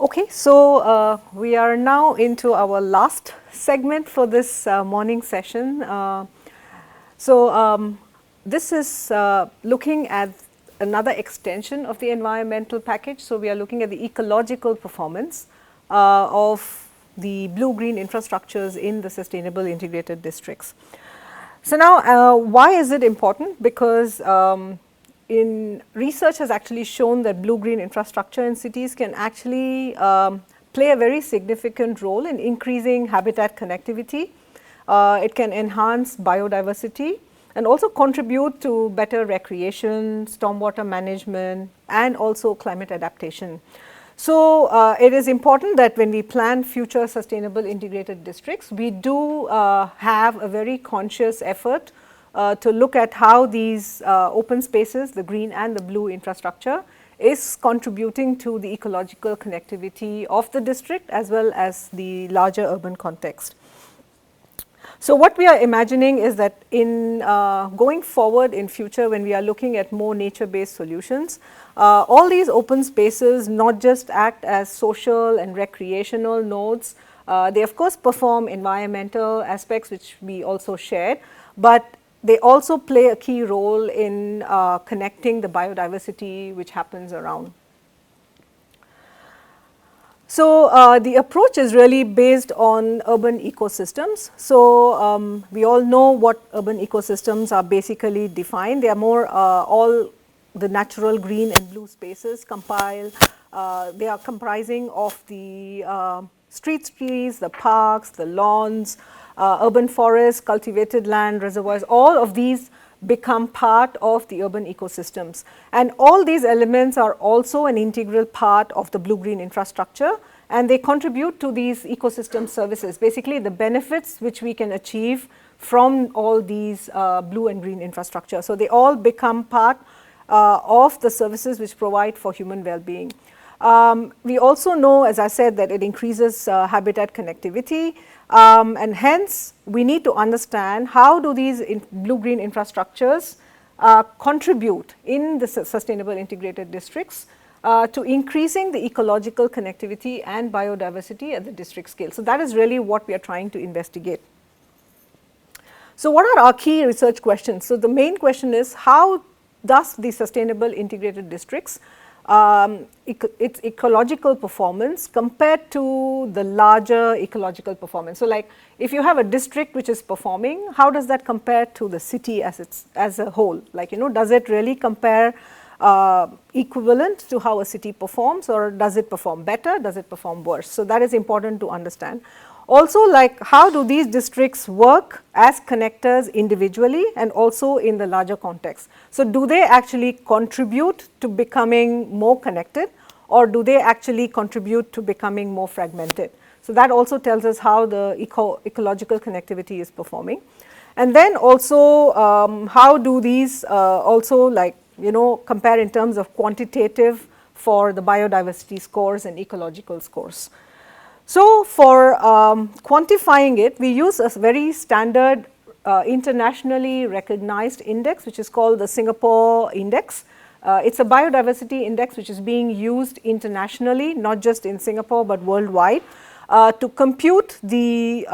Okay, so we are now into our last segment for this morning session. This is looking at another extension of the environmental package. So, we are looking at the ecological performance of the blue-green infrastructures in the sustainable integrated districts. So, now why is it important? Because in research has actually shown that blue-green infrastructure in cities can actually play a very significant role in increasing habitat connectivity. It can enhance biodiversity and also contribute to better recreation, stormwater management and also climate adaptation. So, it is important that when we plan future sustainable integrated districts, we do have a very conscious effort to look at how these open spaces, the green and the blue infrastructure is contributing to the ecological connectivity of the district as well as the larger urban context. So, what we are imagining is that in going forward in future when we are looking at more nature based solutions, all these open spaces not just act as social and recreational nodes, they of course perform environmental aspects which we also shared, but they also play a key role in connecting the biodiversity which happens around. So, the approach is really based on urban ecosystems. So, we all know what urban ecosystems are basically defined. They are more all the natural green and blue spaces compile. They are comprising of the street trees, the parks, the lawns, urban forests, cultivated land, reservoirs, all of these become part of the urban ecosystems. And all these elements are also an integral part of the blue-green infrastructure and they contribute to these ecosystem services, basically the benefits which we can achieve from all these blue and green infrastructure. So, they all become part of the services which provide for human well-being. We also know, as I said, that it increases habitat connectivity. And hence we need to understand how do these blue-green infrastructures contribute in the sustainable integrated districts to increasing the ecological connectivity and biodiversity at the district scale. So, that is really what we are trying to investigate. So, what are our key research questions? So, the main question is how does the sustainable integrated districts its ecological performance compared to the larger ecological performance. So, like if you have a district which is performing, how does that compare to the city as a whole? Like, does it really compare equivalent to how a city performs, or does it perform better, does it perform worse? So, that is important to understand. Also, like how do these districts work as connectors individually and also in the larger context. So, do they actually contribute to becoming more connected, or do they actually contribute to becoming more fragmented? So, that also tells us how the ecological connectivity is performing. And then also how do these also compare in terms of quantitative for the biodiversity scores and ecological scores. So, for quantifying it, we use a very standard internationally recognized index which is called the Singapore index. It is a biodiversity index which is being used internationally, not just in Singapore, but worldwide to compute the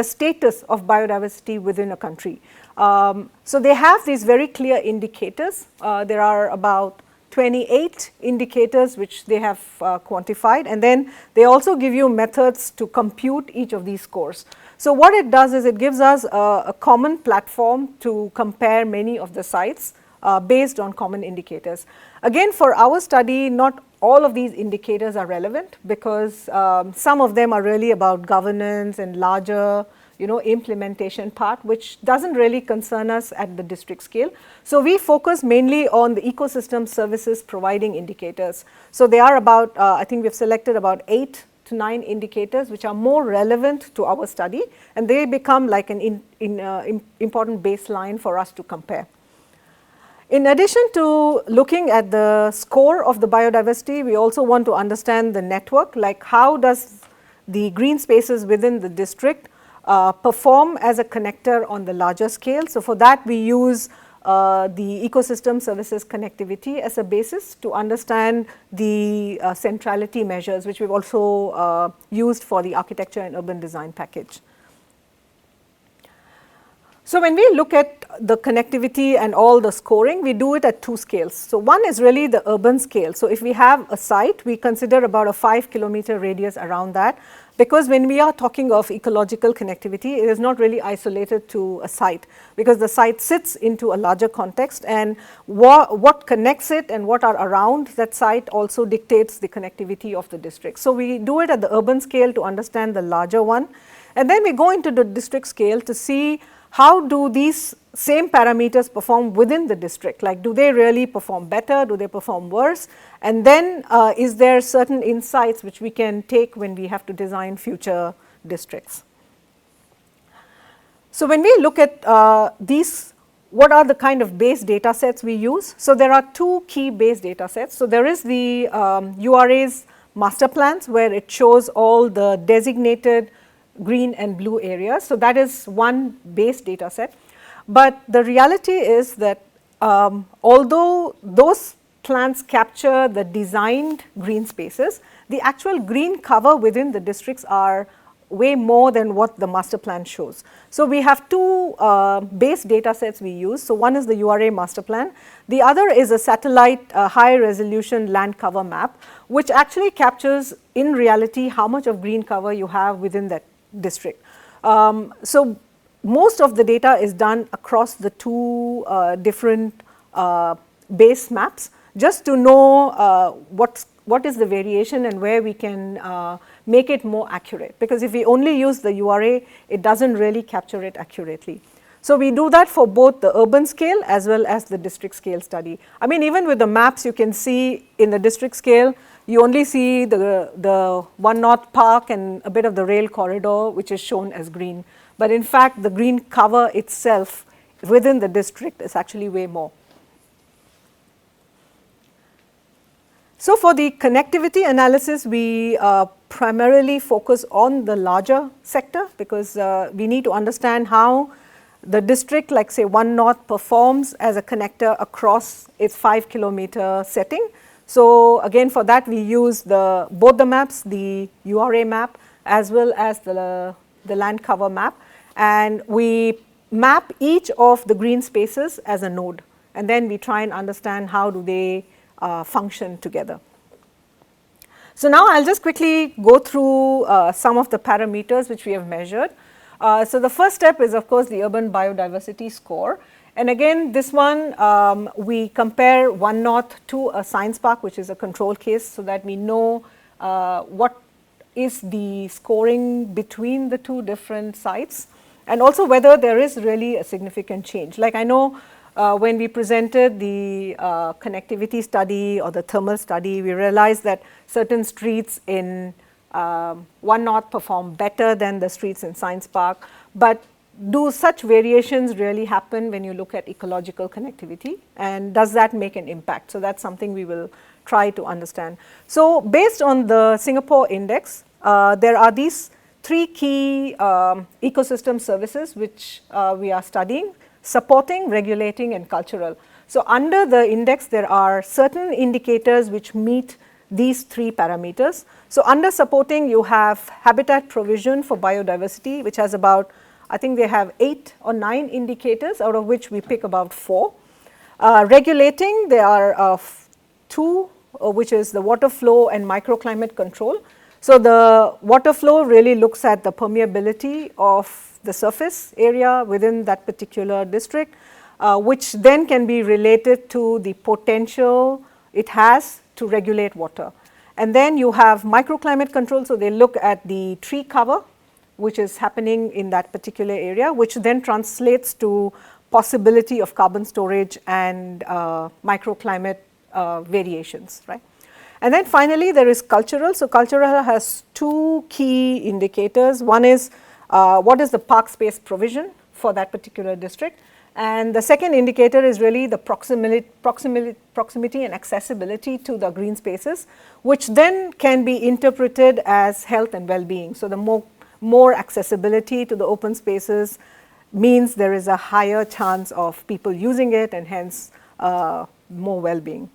status of biodiversity within a country. So, they have these very clear indicators. There are about 28 indicators which they have quantified, and then they also give you methods to compute each of these scores. So, what it does is it gives us a common platform to compare many of the sites based on common indicators. Again, for our study, not all of these indicators are relevant because some of them are really about governance and larger implementation part, which does not really concern us at the district scale. So, we focus mainly on the ecosystem services providing indicators. So, they are about I think we have selected about 8 to 9 indicators which are more relevant to our study, and they become like an important baseline for us to compare. In addition to looking at the score of the biodiversity, we also want to understand the network, like how does the green spaces within the district perform as a connector on the larger scale. So, for that we use the ecosystem services connectivity as a basis to understand the centrality measures, which we've also used for the architecture and urban design package. So when we look at the connectivity and all the scoring, we do it at two scales. So one is really the urban scale. So if we have a site, we consider about a 5-kilometer radius around that, because when we are talking of ecological connectivity, it is not really isolated to a site, because the site sits into a larger context, and what connects it and what are around that site also dictates the connectivity of the district. So we do it at the urban scale to understand the larger one, and then we go into the district scale to see how do these same parameters perform within the district, like do they really perform better, do they perform worse, and then is there certain insights which we can take when we have to design future districts. So when we look at these, what are the kind of base data sets we use? So there are two key base data sets. So there is the URA's master plans, where it shows all the designated green and blue areas. So that is one base data set. But the reality is that although those plans capture the designed green spaces, the actual green cover within the districts are way more than what the master plan shows. So we have two base data sets we use. So one is the URA master plan. The other is a satellite high resolution land cover map, which actually captures in reality how much of green cover you have within that district. So most of the data is done across the two different base maps, just to know what is the variation and where we can make it more accurate, because if we only use the URA, it doesn't really capture it accurately. So we do that for both the urban scale as well as the district scale study. I mean, even with the maps, you can see in the district scale, you only see the One North Park and a bit of the rail corridor, which is shown as green. But in fact, the green cover itself within the district is actually way more. So for the connectivity analysis, we primarily focus on the larger sector, because we need to understand how the district, like say One North, performs as a connector across its 5-kilometer setting. So again, for that we use both the maps, the URA map as well as the land cover map, and we map each of the green spaces as a node, and then we try and understand how do they function together. So now I'll just quickly go through some of the parameters which we have measured. So the first step is of course the urban biodiversity score. And again, this one we compare One North to a science park, which is a control case, so that we know what is the scoring between the two different sites, and also whether there is really a significant change. Like I know when we presented the connectivity study or the thermal study, we realized that certain streets in One North perform better than the streets in Science Park, but do such variations really happen when you look at ecological connectivity, and does that make an impact? So that's something we will try to understand. So based on the Singapore index, there are these three key ecosystem services which we are studying: supporting, regulating, and cultural. So under the index, there are certain indicators which meet these three parameters. So under supporting, you have habitat provision for biodiversity, which has about, I think they have 8 or 9 indicators, out of which we pick about 4. Regulating, there are 2, which is the water flow and microclimate control. So the water flow really looks at the permeability of the surface area within that particular district, which then can be related to the potential it has to regulate water. And then you have microclimate control, so they look at the tree cover which is happening in that particular area, which then translates to possibility of carbon storage and microclimate variations, right? And then finally there is cultural. So cultural has 2 key indicators. One is what is the park space provision for that particular district, and the second indicator is really the proximity and accessibility to the green spaces, which then can be interpreted as health and well-being. So the more accessibility to the open spaces means there is a higher chance of people using it and hence more well-being.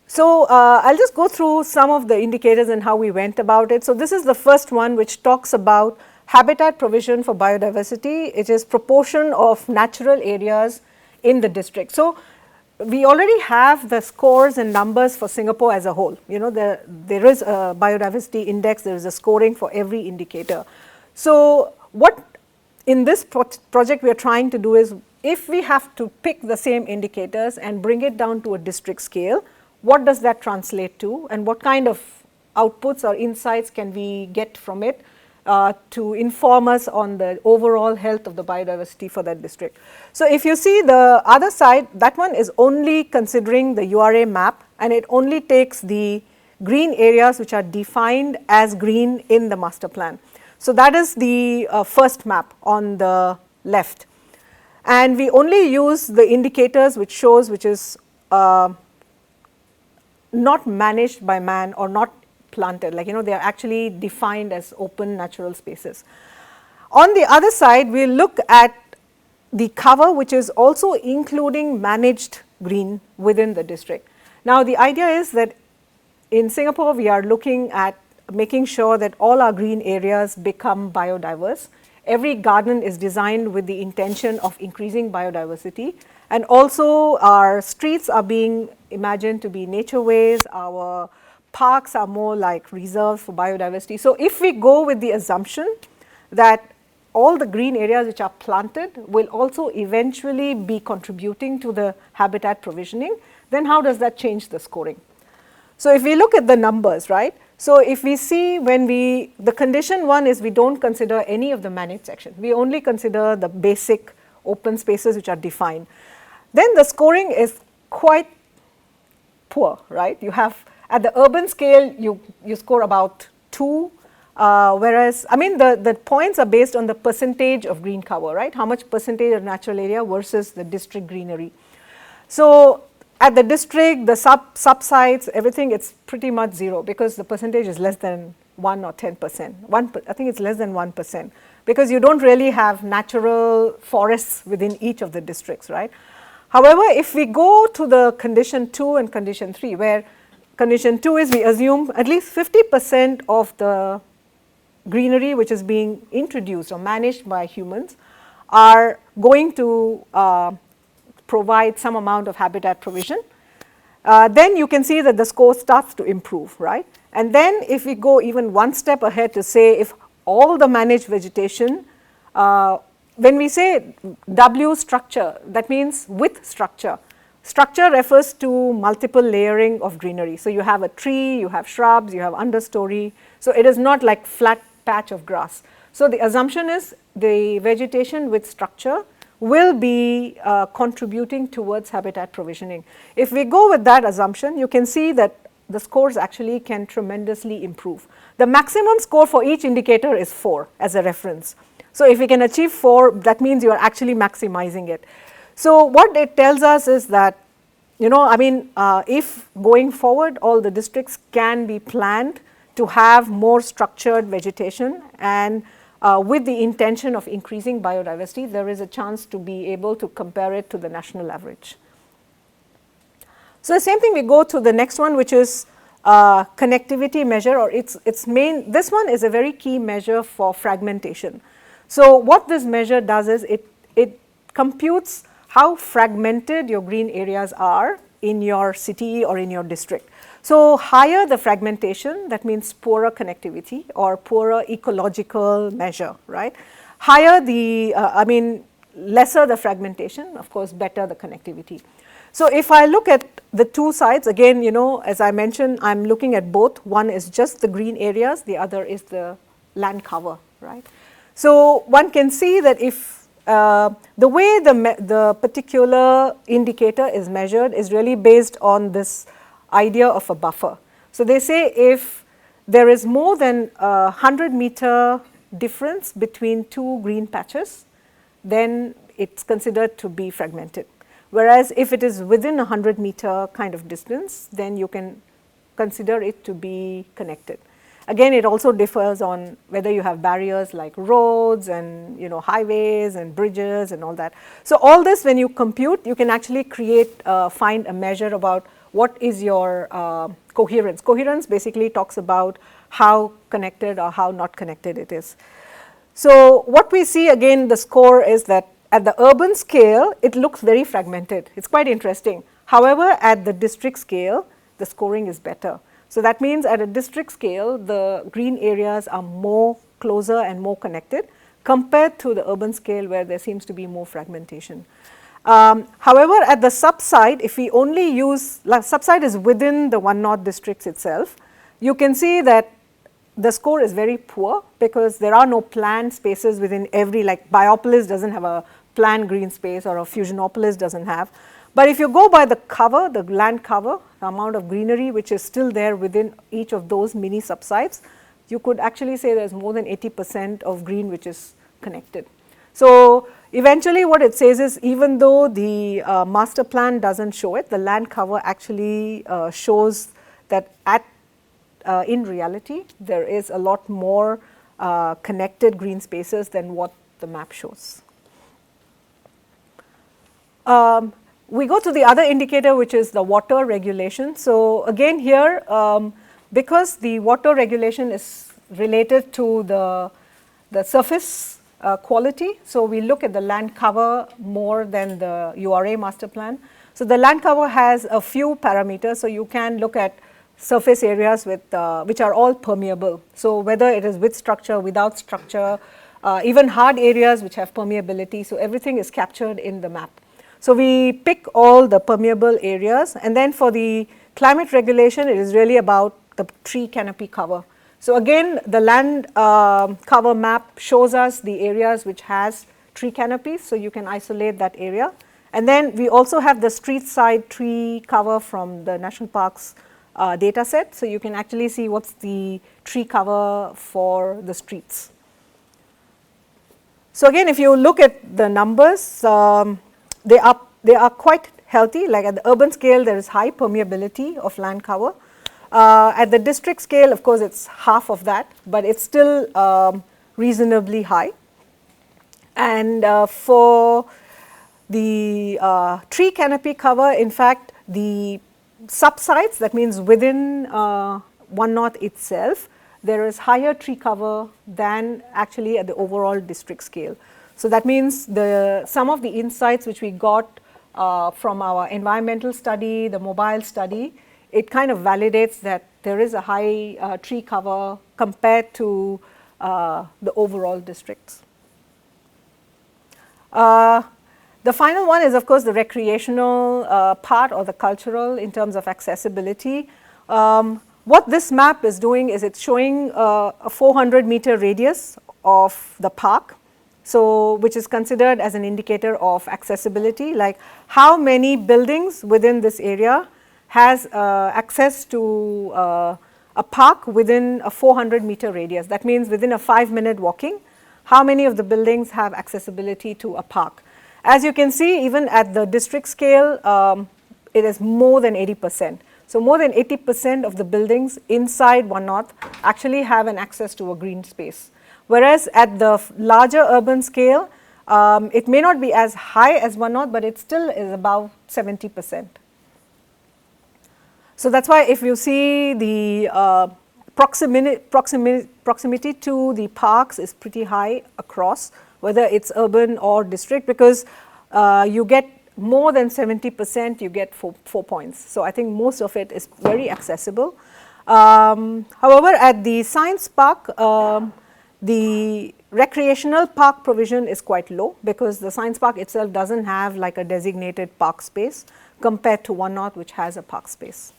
So I'll just go through some of the indicators and how we went about it. So this is the first one, which talks about habitat provision for biodiversity. It is proportion of natural areas in the district. So we already have the scores and numbers for Singapore as a whole. You know, there is a biodiversity index, there is a scoring for every indicator. So what in this project we are trying to do is, if we have to pick the same indicators and bring it down to a district scale, what does that translate to, and what kind of outputs or insights can we get from it to inform us on the overall health of the biodiversity for that district. So if you see the other side, that one is only considering the URA map, and it only takes the green areas which are defined as green in the master plan. So that is the first map on the left, and we only use the indicators which shows which is not managed by man or not planted, like, you know, they are actually defined as open natural spaces. On the other side, we look at the cover, which is also including managed green within the district. Now the idea is that in Singapore we are looking at making sure that all our green areas become biodiverse. Every garden is designed with the intention of increasing biodiversity, and also our streets are being imagined to be nature ways, our parks are more like reserves for biodiversity. So if we go with the assumption that all the green areas which are planted will also eventually be contributing to the habitat provisioning, then how does that change the scoring? So if we look at the numbers, right? So if we see the condition one is we don't consider any of the managed section. We only consider the basic open spaces which are defined. Then the scoring is quite poor, right? You have, at the urban scale, you score about 2, whereas, I mean, the points are based on the percentage of green cover, right? How much percentage of natural area versus the district greenery. So at the district, the sub-sites, everything, it's pretty much 0 because the percentage is less than 1 or 10%. I think it's less than 1% because you don't really have natural forests within each of the districts, right? However, if we go to the condition 2 and condition 3, where condition 2 is we assume at least 50% of the greenery which is being introduced or managed by humans are going to provide some amount of habitat provision, then you can see that the score starts to improve, right? And then if we go even one step ahead to say if all the managed vegetation, when we say W structure, that means with structure. Structure refers to multiple layering of greenery. So you have a tree, you have shrubs, you have understory. So it is not like flat patch of grass. So the assumption is the vegetation with structure will be contributing towards habitat provisioning. If we go with that assumption, you can see that the scores actually can tremendously improve. The maximum score for each indicator is 4 as a reference. So if we can achieve 4, that means you are actually maximizing it. So what it tells us is that, you know, I mean, if going forward all the districts can be planned to have more structured vegetation and with the intention of increasing biodiversity, there is a chance to be able to compare it to the national average. So the same thing, we go to the next one, which is connectivity measure, or its main, this one is a very key measure for fragmentation. So what this measure does is it computes how fragmented your green areas are in your city or in your district. So higher the fragmentation, that means poorer connectivity or poorer ecological measure, right? Higher the, lesser the fragmentation, of course, better the connectivity. So if I look at the two sides, again, you know, as I mentioned, I'm looking at both. One is just the green areas, the other is the land cover, right? So one can see that if the way the particular indicator is measured is really based on this idea of a buffer. So they say if there is more than 100-meter difference between two green patches, then it's considered to be fragmented. Whereas if it is within 100-meter kind of distance, then you can consider it to be connected. Again, it also differs on whether you have barriers like roads and highways and bridges and all that. So all this, when you compute, you can actually find a measure about what is your coherence. Coherence basically talks about how connected or how not connected it is. So what we see again, the score is that at the urban scale, it looks very fragmented. It's quite interesting. However, at the district scale, the scoring is better. So that means at a district scale, the green areas are more closer and more connected compared to the urban scale where there seems to be more fragmentation. However, at the subside, if we only use, subside is within the 1 north districts itself, you can see that the score is very poor because there are no planned spaces within every, like Biopolis doesn't have a planned green space or a Fusionopolis doesn't have. But if you go by the cover, the land cover, the amount of greenery which is still there within each of those mini subsites, you could actually say there's more than 80% of green which is connected. So eventually what it says is, even though the master plan doesn't show it, the land cover actually shows that in reality there is a lot more connected green spaces than what the map shows. We go to the other indicator, which is the water regulation. So again here, because the water regulation is related to the surface quality, so we look at the land cover more than the URA master plan. So the land cover has a few parameters, so you can look at surface areas with which are all permeable. So whether it is with structure, without structure, even hard areas which have permeability, so everything is captured in the map. So we pick all the permeable areas, and then for the climate regulation, it is really about the tree canopy cover. So again, the land cover map shows us the areas which has tree canopies, so you can isolate that area. And then we also have the street side tree cover from the national parks data set, so you can actually see what's the tree cover for the streets. So again, if you look at the numbers, they are quite healthy. Like at the urban scale, there is high permeability of land cover. At the district scale, of course, it's half of that, but it's still reasonably high. And for the tree canopy cover, in fact, the subsites, that means within 1 north itself, there is higher tree cover than actually at the overall district scale. So that means some of the insights which we got from our environmental study, the mobile study, it kind of validates that there is a high tree cover compared to the overall districts. The final one is, of course, the recreational part or the cultural in terms of accessibility. What this map is doing is it's showing a 400-meter radius of the park, so which is considered as an indicator of accessibility, like how many buildings within this area has access to a park within a 400-meter radius. That means within a 5-minute walking, how many of the buildings have accessibility to a park. As you can see, even at the district scale, it is more than 80%. So more than 80% of the buildings inside 1 north actually have an access to a green space. Whereas at the larger urban scale, it may not be as high as 1 north, but it still is about 70%. So that's why if you see the proximity to the parks is pretty high across, whether it's urban or district, because you get more than 70%, you get 4 points. So I think most of it is very accessible. However, at the science park, the recreational park provision is quite low because the science park itself doesn't have like a designated park space compared to 1 north, which has a park space.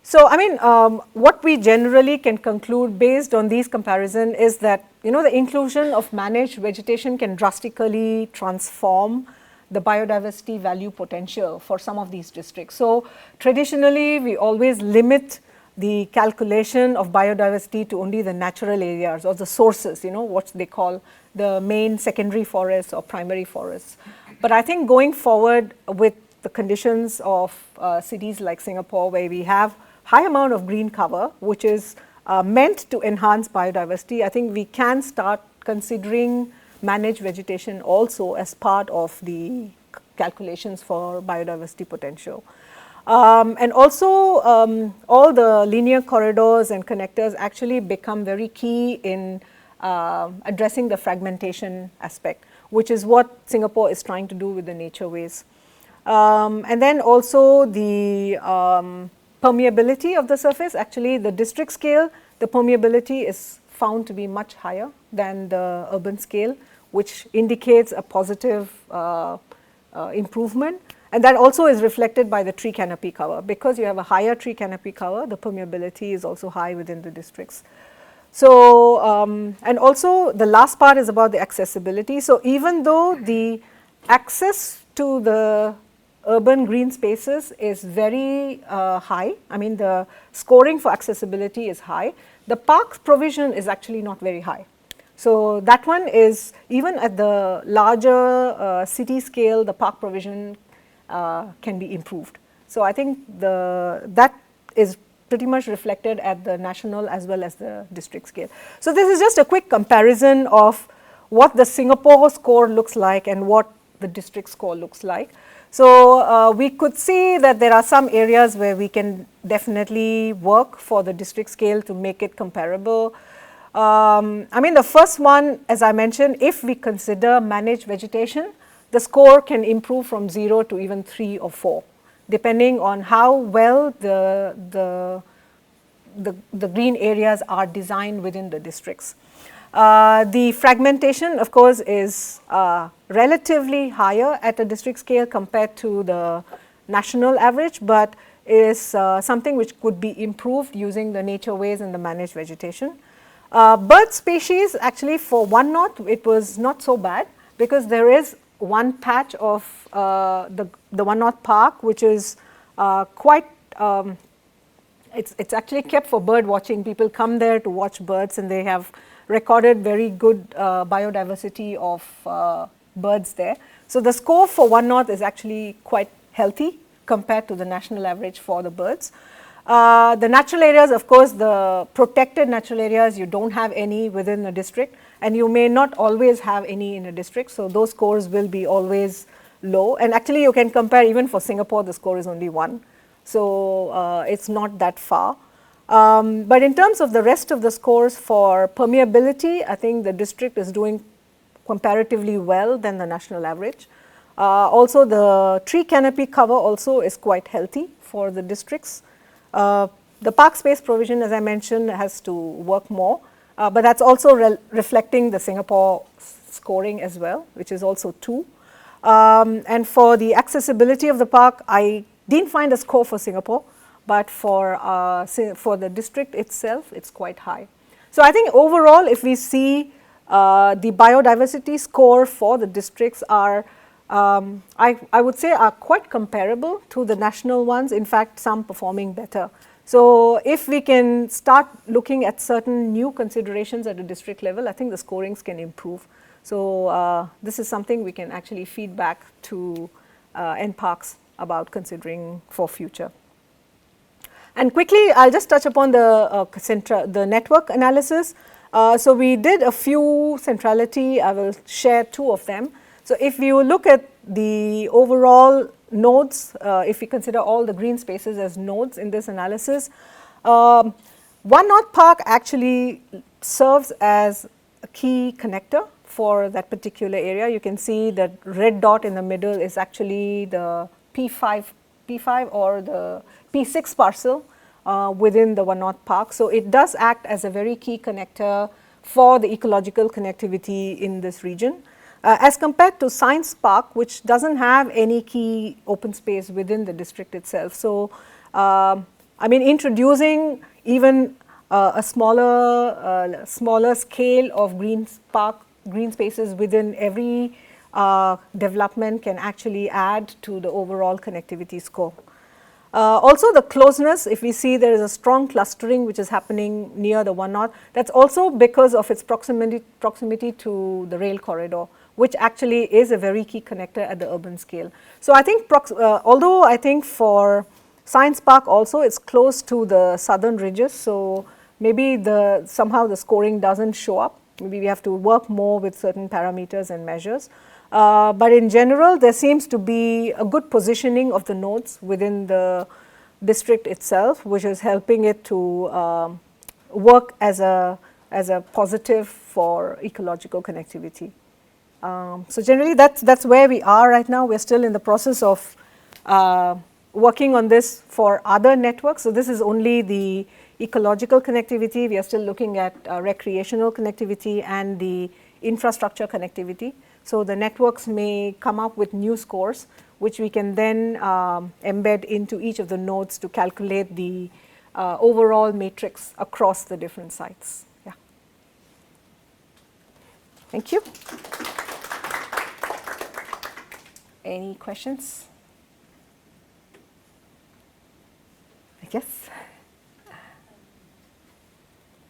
So I mean, what we generally can conclude based on these comparisons is that the inclusion of managed vegetation can drastically transform the biodiversity value potential for some of these districts. So traditionally, we always limit the calculation of biodiversity to only the natural areas or the sources, what they call the main secondary forests or primary forests. But I think going forward with the conditions of cities like Singapore, where we have high amount of green cover, which is meant to enhance biodiversity, I think we can start considering managed vegetation also as part of the calculations for biodiversity potential. And also all the linear corridors and connectors actually become very key in addressing the fragmentation aspect, which is what Singapore is trying to do with the nature ways. And then also the permeability of the surface. Actually, the district scale, the permeability is found to be much higher than the urban scale, which indicates a positive improvement. And that also is reflected by the tree canopy cover. Because you have a higher tree canopy cover, the permeability is also high within the districts. So, and also the last part is about the accessibility. So, even though the access to the urban green spaces is very high, I mean the scoring for accessibility is high, the park provision is actually not very high. So, that one is even at the larger city scale, the park provision can be improved. So, I think that is pretty much reflected at the national as well as the district scale. So, this is just a quick comparison of what the Singapore score looks like and what the district score looks like. So, we could see that there are some areas where we can definitely work for the district scale to make it comparable. I mean the first one, as I mentioned, if we consider managed vegetation, the score can improve from 0 to even 3 or 4, depending on how well the green areas are designed within the districts. The fragmentation, of course, is relatively higher at the district scale compared to the national average, but is something which could be improved using the nature ways and the managed vegetation. Bird species, actually for One North, it was not so bad, because there is one patch of the One North Park, which is quite, it's actually kept for bird watching. People come there to watch birds, and they have recorded very good biodiversity of birds there. So, the score for One North is actually quite healthy compared to the national average for the birds. The natural areas, of course, the protected natural areas, you do not have any within the district, and you may not always have any in a district. So, those scores will be always low, and actually you can compare even for Singapore, the score is only 1. So, it is not that far. But in terms of the rest of the scores for permeability, I think the district is doing comparatively well than the national average. Also, the tree canopy cover also is quite healthy for the districts. The park space provision, as I mentioned, has to work more, but that is also reflecting the Singapore scoring as well, which is also 2. And for the accessibility of the park, I did not find a score for Singapore, but for the district itself, it is quite high. So, I think overall, if we see the biodiversity score for the districts are, I would say, are quite comparable to the national ones, in fact, some performing better. So, if we can start looking at certain new considerations at the district level, I think the scorings can improve. So, this is something we can actually feed back to NParks about considering for future. And quickly, I will just touch upon the network analysis. So, we did a few centrality, I will share 2 of them. So, if you look at the overall nodes, if we consider all the green spaces as nodes in this analysis, One North Park actually serves as a key connector for that particular area. You can see that red dot in the middle is actually the P5 or the P6 parcel within the One North Park. So, it does act as a very key connector for the ecological connectivity in this region. As compared to Science Park, which does not have any key open space within the district itself. So, I mean introducing even a smaller scale of green spaces within every development can actually add to the overall connectivity score. Also the closeness, if we see there is a strong clustering which is happening near the One North, that is also because of its proximity to the rail corridor, which actually is a very key connector at the urban scale. So, I think although I think for Science Park also, it's close to the southern ridges, so maybe somehow the scoring doesn't show up. Maybe we have to work more with certain parameters and measures. But in general, there seems to be a good positioning of the nodes within the district itself, which is helping it to work as a positive for ecological connectivity. So generally, that's where we are right now. We're still in the process of working on this for other networks. So this is only the ecological connectivity. We are still looking at recreational connectivity and the infrastructure connectivity. So the networks may come up with new scores, which we can then embed into each of the nodes to calculate the overall matrix across the different sites. Yeah. Thank you. Any questions? I guess.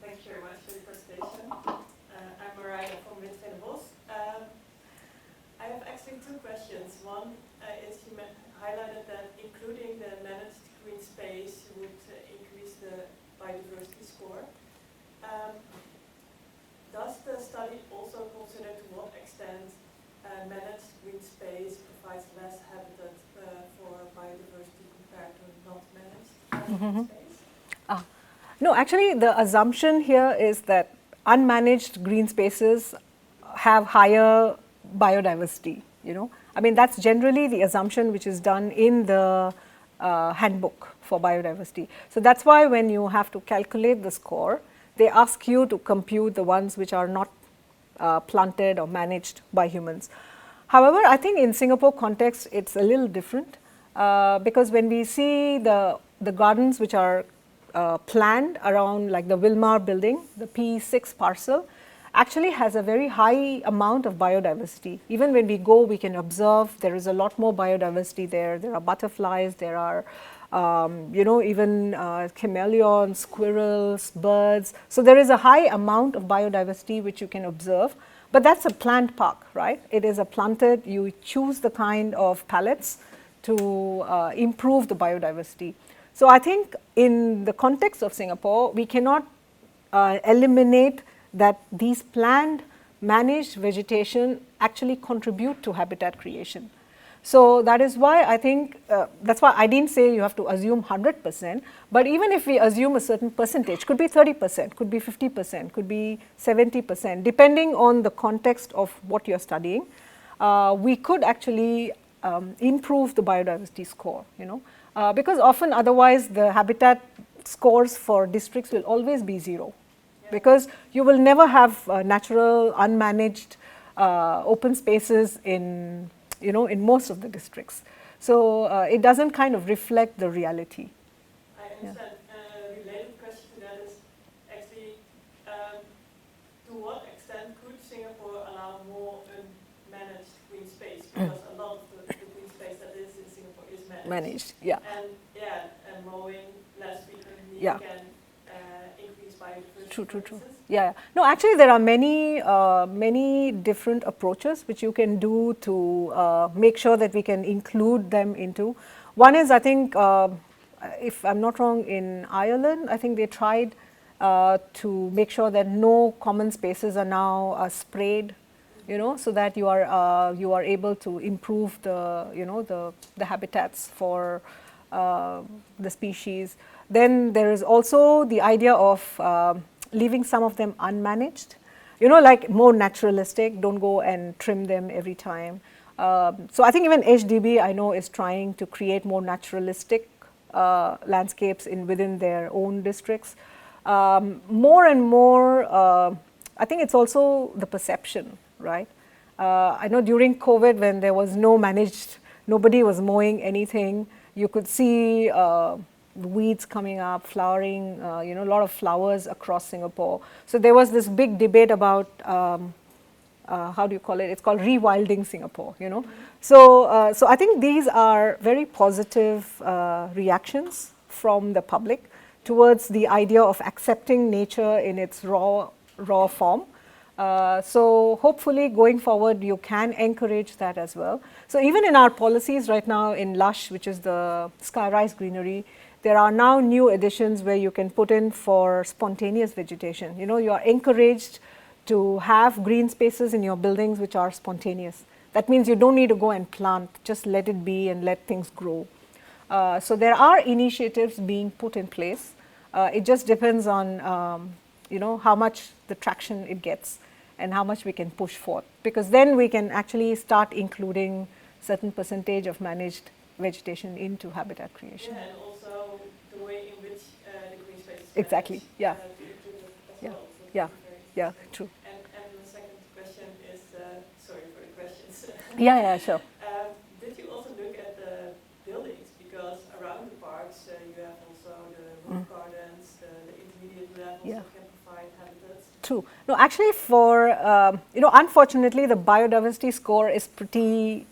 Thank you very much for the presentation. I'm Marina from Windveenenbos. I have actually two questions. One is you highlighted that including the managed green space would increase the biodiversity score. Does the study also consider to what extent managed green space provides less habitat for biodiversity compared to not managed space? No, actually the assumption here is that unmanaged green spaces have higher biodiversity, I mean, that's generally the assumption which is done in the handbook for biodiversity. So that's why when you have to calculate the score, they ask you to compute the ones which are not planted or managed by humans. However, I think in Singapore context, it's a little different because when we see the gardens which are planned around like the Wilmar building, the P6 parcel, actually has a very high amount of biodiversity. Even when we go, we can observe there is a lot more biodiversity there. There are butterflies, there are even chameleons, squirrels, birds. So there is a high amount of biodiversity which you can observe, but that's a plant park, right? It is a planted, you choose the kind of pallets to improve the biodiversity. So I think in the context of Singapore, we cannot eliminate that these planned managed vegetation actually contribute to habitat creation. So that is why I think, that's why I didn't say you have to assume 100%, but even if we assume a certain percentage, could be 30%, could be 50%, could be 70%, depending on the context of what you're studying, we could actually improve the biodiversity score, because often otherwise the habitat scores for districts will always be 0. Because you will never have natural, unmanaged open spaces in most of the districts. So it doesn't kind of reflect the reality. I understand. A related question to that is actually, to what extent could Singapore allow more unmanaged green space? Because a lot of the green space that is in Singapore is managed. Yeah. And mowing less frequently Yeah. can increase biodiversity. True. Yeah. No, actually there are many different approaches which you can do to make sure that we can include them into. One is, I think, if I'm not wrong, in Ireland, I think they tried to make sure that no common spaces are now sprayed, so that you are able to improve the habitats for the species. Then there is also the idea of leaving some of them unmanaged, like more naturalistic, don't go and trim them every time. So I think even HDB, I know, is trying to create more naturalistic landscapes within their own districts. More and more, I think it's also the perception, right? I know during COVID when there was no managed, nobody was mowing anything, you could see weeds coming up, flowering, a lot of flowers across Singapore. So there was this big debate about, how do you call it? It's called rewilding Singapore, So I think these are very positive reactions from the public towards the idea of accepting nature in its raw form. So hopefully going forward you can encourage that as well. So even in our policies right now in Lush, which is the skyrise greenery, there are now new additions where you can put in for spontaneous vegetation. You know, you are encouraged to have green spaces in your buildings which are spontaneous. That means you don't need to go and plant, just let it be and let things grow. So there are initiatives being put in place. It just depends on you know, how much the traction it gets and how much we can push forth, because then we can actually start including certain percentage of managed vegetation into habitat creation. Yeah, and also the way in which the green space is Exactly, managed, yeah. to include it as Yeah, well. So yeah, very yeah, interesting. true. And the second question is, sorry for the questions. Yeah, yeah, sure. Did you also look at the buildings? Because around the parks you have also the roof gardens, the intermediate levels Yeah. that can provide habitats. True. No, actually for, you know, unfortunately the biodiversity score is pretty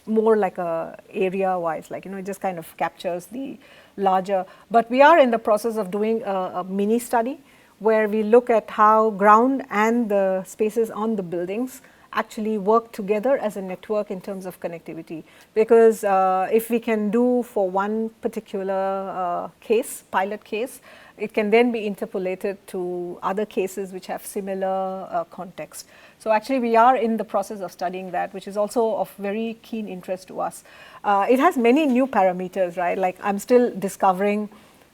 more like a area wise, like, you know, it just kind of captures the larger, but we are in the process of doing a mini study where we look at how ground and the spaces on the buildings actually work together as a network in terms of connectivity. Because if we can do for one particular case, pilot case, it can then be interpolated to other cases which have similar context. So actually we are in the process of studying that, which is also of very keen interest to us. It has many new parameters, right? Like I'm still discovering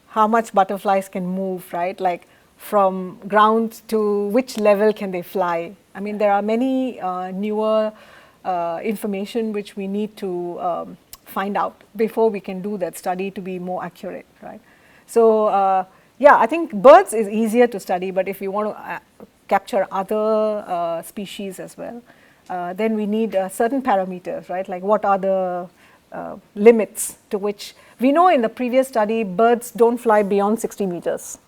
how much butterflies can move, right? Like from ground to which level can they fly. I mean, there are many newer information which we need to find out before we can do that study to be more accurate, right? So yeah, I think birds is easier to study, but if you want to capture other species as well, then we need certain parameters, right? Like what are the limits to which, we know in the previous study birds don't fly beyond 60 meters.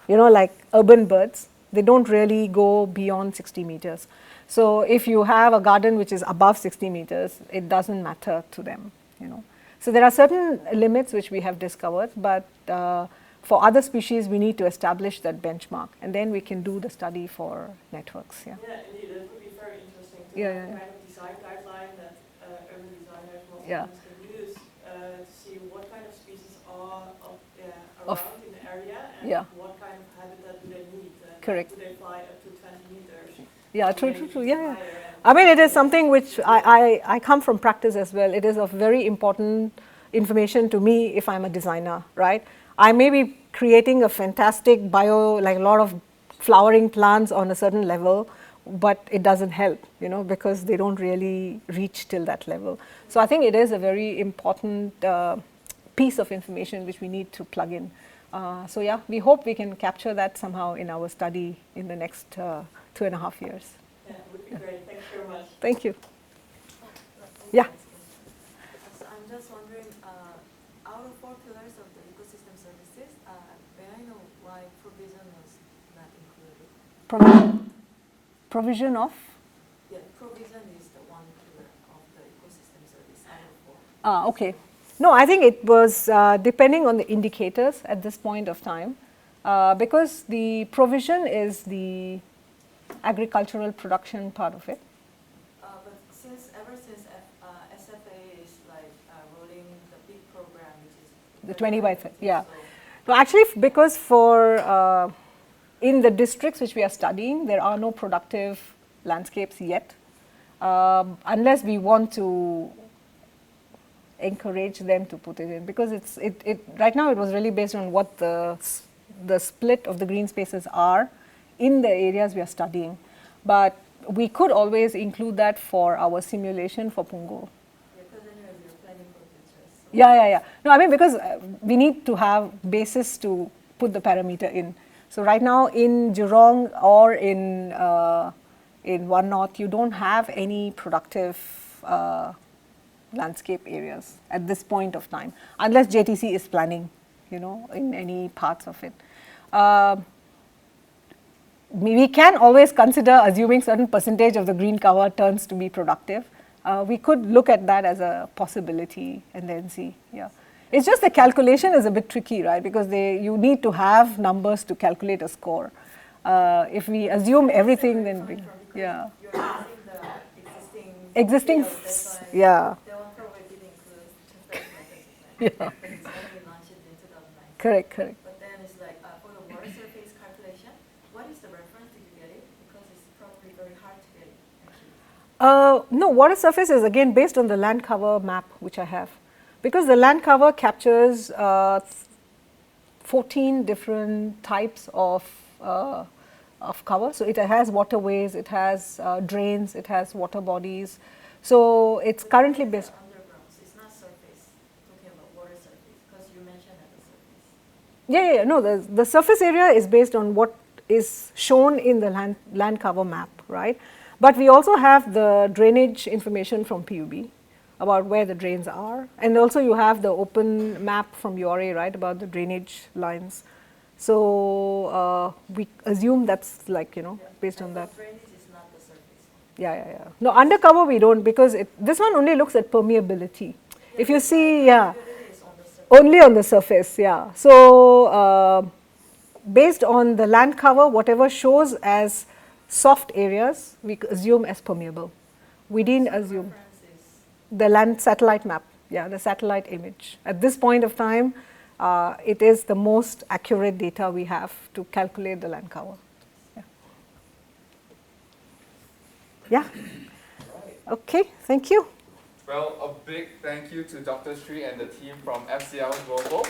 You know, like urban birds, they don't really go beyond 60 meters. So if you have a garden which is above 60 meters, it doesn't matter to them, you know. So there are certain limits which we have discovered, but for other species we need to establish that benchmark, and then we can do the study for networks. Yeah. Yeah, indeed, it would be very interesting to Yeah, have yeah, a yeah. kind of design guideline that urban designers, Yeah. multi can use to see what kind of species are Of- around in the area and Yeah. what kind of habitat do they need. Correct. Do they fly up to 20 meters? Yeah, Do true, they true, true. need Yeah, yeah. higher and- I mean, it is something which I come from practice as well. It is of very important information to me if I'm a designer, right? I may be creating a fantastic like a lot of flowering plants on a certain level, but it doesn't help, you know, because they don't really reach till that level. So I think it is a very important piece of information which we need to plug in. So yeah, we hope we can capture that somehow in our study in the next 2.5 years. Yeah, it would be great. Thank you very much. Thank you. Yeah. So I'm just wondering, out of 4 pillars of the ecosystem services, may I know why provision was not included? Provision of? Yeah, provision is the one pillar of the ecosystem service out of 4. Okay. No, I think it was depending on the indicators at this point of time, because the provision is the agricultural production part of it. But ever since SFA is like rolling the big program, which is The 20 by 30, yeah. So No, actually, because for in the districts which we are studying, there are no productive landscapes yet, unless we want to encourage them to put it in, because it right now it was really based on what the split of the green spaces are in the areas we are studying, but we could always include that for our simulation for Punggol. because anyway we're planning for future. So Yeah. No, I mean, because we need to have basis to put the parameter in. So right now in Jurong or in One North, you don't have any productive landscape areas at this point of time, unless JTC is planning, you know, in any parts of it. We can always consider assuming certain percentage of the green cover turns to be productive. We could look at that as a possibility and then see. Yeah, it's just the calculation is a bit tricky, right? Because you need to have numbers to calculate a score. If we assume everything, then Coming we, from because yeah. you're using the Existing, field, that's why yeah, they won't probably did include temperate methods of yeah, that. But it's only launched in 2009. correct, correct. But then it's like for the water surface calculation, what is the reference? Did you get it? Because it's probably very hard to get it actually. No, water surface is again based on the land cover map which I have, because the land cover captures 14 different types of cover. So it has waterways, it has drains, it has water bodies. So it's But currently what is based. the underground? So it's not surface. Talking about water surface because you mentioned at the surface. Yeah. No, the surface area is based on what is shown in the land cover map, right? But we also have the drainage information from PUB about where the drains are, and also you have the open map from URA, right, about the drainage lines. So we assume that's like, based on that. Drainage is not the surface. Yeah. No, undercover we don't, because this one only looks at permeability. If you see, yeah, Permeability is on the surface. only on the surface, yeah. So based on the land cover, whatever shows as soft areas, we assume as permeable. We didn't assume Reference is the land satellite map, yeah, the satellite image. At this point of time, it is the most accurate data we have to calculate the land cover. Yeah. Okay, thank you. Well, a big thank you to Dr. Sri and the team from FCL Global.